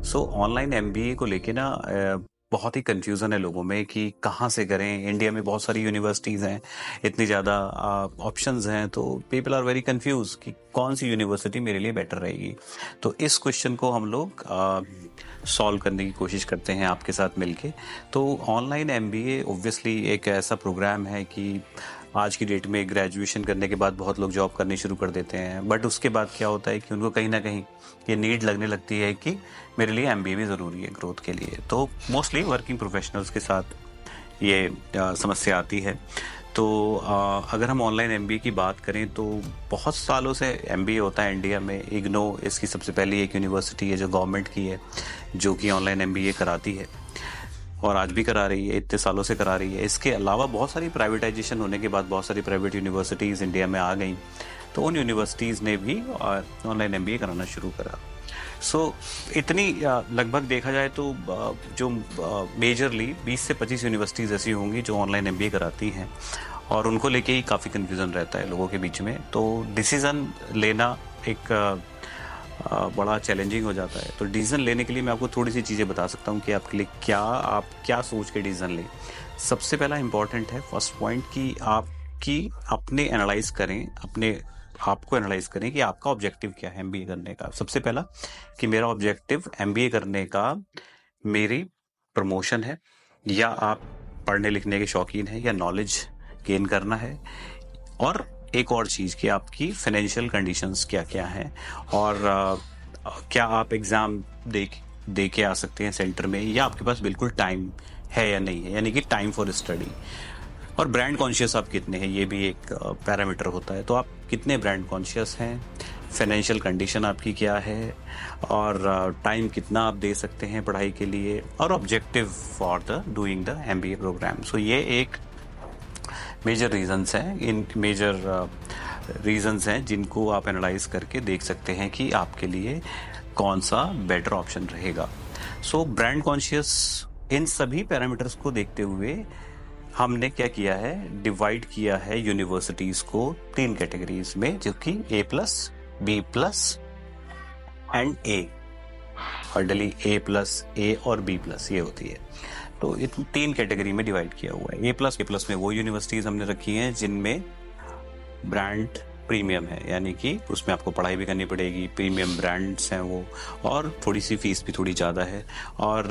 सो online MBA को लेके ना बहुत ही कंफ्यूजन है लोगों में कि कहाँ से करें। इंडिया में बहुत सारी यूनिवर्सिटीज़ हैं, इतनी ज़्यादा ऑप्शंस हैं, तो पीपल आर वेरी कंफ्यूज कि कौन सी यूनिवर्सिटी मेरे लिए बेटर रहेगी। तो इस क्वेश्चन को हम लोग सॉल्व करने की कोशिश करते हैं आपके साथ मिलके। तो ऑनलाइन एमबीए ऑब्वियसली एक ऐसा प्रोग्राम है कि आज की डेट में ग्रेजुएशन करने के बाद बहुत लोग जॉब करनी शुरू कर देते हैं, बट उसके बाद क्या होता है कि उनको कहीं ना कहीं ये नीड लगने लगती है कि मेरे लिए एमबीए भी ज़रूरी है ग्रोथ के लिए। तो मोस्टली वर्किंग प्रोफेशनल्स के साथ ये समस्या आती है। तो अगर हम ऑनलाइन एमबीए की बात करें तो बहुत सालों से एमबीए होता है इंडिया में। इग्नो इसकी सबसे पहली एक यूनिवर्सिटी है जो गवर्नमेंट की है, जो कि ऑनलाइन एमबीए कराती है और आज भी करा रही है, इतने सालों से करा रही है। इसके अलावा बहुत सारी प्राइवेटाइजेशन होने के बाद बहुत सारी प्राइवेट यूनिवर्सिटीज़ इंडिया में आ गई, तो उन यूनिवर्सिटीज़ ने भी ऑनलाइन एमबीए कराना शुरू करा। सो इतनी लगभग देखा जाए तो जो मेजरली 20 से 25 यूनिवर्सिटीज़ ऐसी होंगी जो ऑनलाइन एमबीए कराती हैं, और उनको लेके ही काफ़ी कन्फ्यूज़न रहता है लोगों के बीच में। तो डिसीज़न लेना एक बड़ा चैलेंजिंग हो जाता है। तो डिसीजन लेने के लिए मैं आपको थोड़ी सी चीज़ें बता सकता हूँ कि आपके लिए आप क्या सोच के डिसीजन लें। सबसे पहला इंपॉर्टेंट है फर्स्ट पॉइंट कि आपकी अपने एनालाइज करें, अपने आपको एनालाइज करें कि आपका ऑब्जेक्टिव क्या है एमबीए करने का। सबसे पहला कि मेरा ऑब्जेक्टिव एमबीए करने का मेरी प्रमोशन है, या आप पढ़ने लिखने के शौकीन हैं, या नॉलेज गेन करना है, और एक और चीज़ कि आपकी फाइनेंशियल कंडीशंस क्या क्या हैं, और क्या आप एग्ज़ाम दे के आ सकते हैं सेंटर में, या आपके पास बिल्कुल टाइम है या नहीं है, यानी कि टाइम फॉर स्टडी। और ब्रांड कॉन्शियस आप कितने हैं, ये भी एक पैरामीटर होता है। तो आप कितने ब्रांड कॉन्शियस हैं, फाइनेंशियल कंडीशन आपकी क्या है, और टाइम कितना आप दे सकते हैं पढ़ाई के लिए, और objective for the doing the MBA program. So ये एक मेजर रीजंस हैं, इन मेजर रीजंस हैं जिनको आप एनालाइज करके देख सकते हैं कि आपके लिए कौन सा बेटर ऑप्शन रहेगा। सो ब्रांड कॉन्शियस, इन सभी पैरामीटर्स को देखते हुए हमने क्या किया है, डिवाइड किया है यूनिवर्सिटीज को 3 कैटेगरीज में, जो कि A+, B+ and A। Orderly A+, A और B+ ये होती है। तो ये 3 कैटेगरी में डिवाइड किया हुआ है। A+ में वो यूनिवर्सिटीज हमने रखी हैं जिनमें ब्रांड प्रीमियम है, यानी कि उसमें आपको पढ़ाई भी करनी पड़ेगी, प्रीमियम ब्रांड्स हैं वो, और थोड़ी सी फीस भी थोड़ी ज़्यादा है, और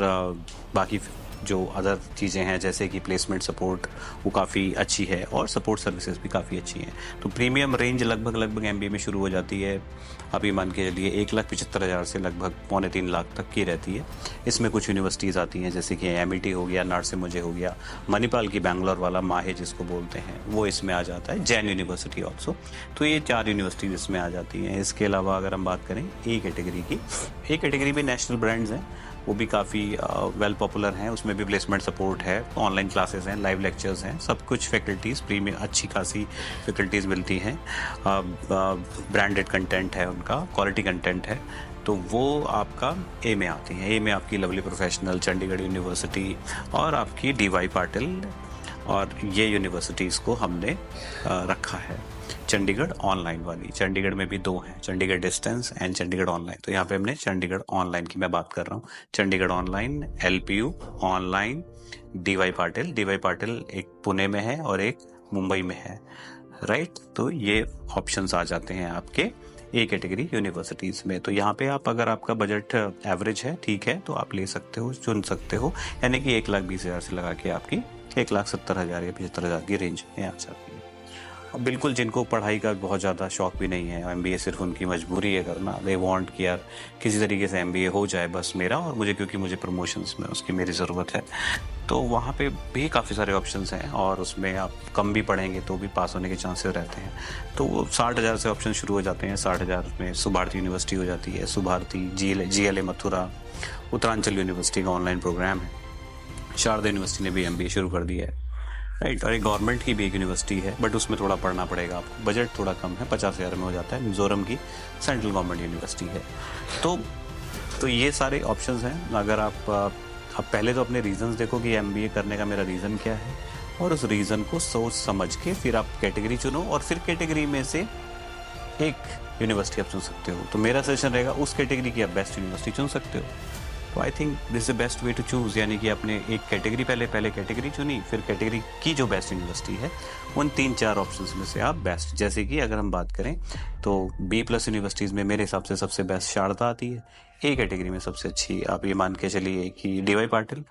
बाकी जो अदर चीज़ें हैं जैसे कि प्लेसमेंट सपोर्ट वो काफ़ी अच्छी है, और सपोर्ट सर्विसेज भी काफ़ी अच्छी हैं। तो प्रीमियम रेंज लगभग एमबीए में शुरू हो जाती है, अभी मान के चलिए 1,75,000 से लगभग 2.25 लाख तक की रहती है। इसमें कुछ यूनिवर्सिटीज़ आती हैं जैसे कि एमईटी हो गया, नारसिमुझे हो गया, मणिपाल की बैंगलोर वाला माहे जिसको बोलते हैं वो इसमें आ जाता है, जैन यूनिवर्सिटी ऑल्सो। तो ये 4 यूनिवर्सिटीज इसमें आ जाती हैं। इसके अलावा अगर हम बात करें ए कैटेगरी की, ए कैटेगरी में नेशनल ब्रांड्स हैं, वो भी काफ़ी वेल पॉपुलर हैं, उसमें भी प्लेसमेंट सपोर्ट है, ऑनलाइन क्लासेस हैं, लाइव लेक्चर्स हैं, सब कुछ फैकल्टीज़ प्रीमियम अच्छी खासी फैकल्टीज़ मिलती हैं, ब्रांडेड कंटेंट है उनका, क्वालिटी कंटेंट है। तो वो आपका ए में आती हैं। ए में आपकी लवली प्रोफेशनल, चंडीगढ़ यूनिवर्सिटी, और आपकी DY पाटिल, और ये यूनिवर्सिटीज़ को हमने रखा है। चंडीगढ़ ऑनलाइन वाली, चंडीगढ़ में भी 2 हैं, Chandigarh distance and Chandigarh online. तो यहाँ पे हमने चंडीगढ़ ऑनलाइन की मैं बात कर रहा हूँ। Chandigarh online, LPU online, DY Patil एक पुणे में है और एक मुंबई में है, राइट। तो ये ऑप्शंस आ जाते हैं आपके ए कैटेगरी यूनिवर्सिटीज़ में। तो यहाँ पे आप, अगर आपका बजट एवरेज है, ठीक है, तो आप ले सकते हो, चुन सकते हो, यानी कि 1,20,000 से लगा के आपकी 1,70,000 या 75,000 की रेंज में आ जाती है। अब बिल्कुल जिनको पढ़ाई का बहुत ज़्यादा शौक भी नहीं है, एमबीए सिर्फ उनकी मजबूरी है करना, दे वांट कि यार किसी तरीके से एमबीए हो जाए बस मेरा, और मुझे क्योंकि मुझे प्रमोशंस में उसकी मेरी ज़रूरत है, तो वहाँ पे भी काफ़ी सारे ऑप्शंस हैं, और उसमें आप कम भी पढ़ेंगे तो भी पास होने के चांसेस रहते हैं। तो वो 60,000 से ऑप्शन शुरू हो जाते हैं। 60,000 में सुभारती यूनिवर्सिटी हो जाती है, सुभारती, GLA मथुरा, उत्तरांचल यूनिवर्सिटी का ऑनलाइन प्रोग्राम है, शारदा यूनिवर्सिटी ने भी एमबीए शुरू कर दिया है, राइट। और एक गवर्नमेंट की भी एक यूनिवर्सिटी है, बट उसमें थोड़ा पढ़ना पड़ेगा आपको, बजट थोड़ा कम है, 50,000 में हो जाता है। मिजोरम की सेंट्रल गवर्नमेंट यूनिवर्सिटी है। तो ये सारे ऑप्शंस हैं। अगर आप पहले तो अपने रीजंस देखो कि एमबीए करने का मेरा रीज़न क्या है, और उस रीज़न को सोच समझ के फिर आप कैटेगरी चुनो, और फिर कैटेगरी में से एक यूनिवर्सिटी आप चुन सकते हो। तो मेरा सजेशन रहेगा उस कैटेगरी की आप बेस्ट यूनिवर्सिटी चुन सकते हो, तो I think this is the best way to choose, यानी कि आपने एक कैटेगरी पहले कैटेगरी चुनी, फिर कैटेगरी की जो बेस्ट यूनिवर्सिटी है उन 3-4 ऑप्शंस में से आप बेस्ट, जैसे कि अगर हम बात करें तो बी प्लस यूनिवर्सिटीज़ में मेरे हिसाब से सबसे बेस्ट शारदा आती है। ए कैटेगरी में सबसे अच्छी आप ये मान के चलिए कि डी.वाई. पाटिल,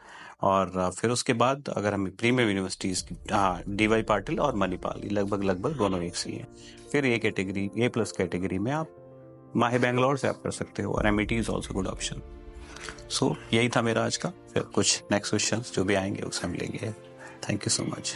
और फिर उसके बाद अगर हम प्रीमियम यूनिवर्सिटीज़ की, हाँ, डी.वाई. पाटिल और मणिपाल, ये लगभग दोनों एक सी हैं। फिर A category, A plus category में आप माहे बैंगलोर से आप कर सकते हो, और MIT is also good option. So यही था मेरा आज का, फिर कुछ नेक्स्ट क्वेश्चन जो भी आएंगे उसे हम लेंगे। Thank you so much.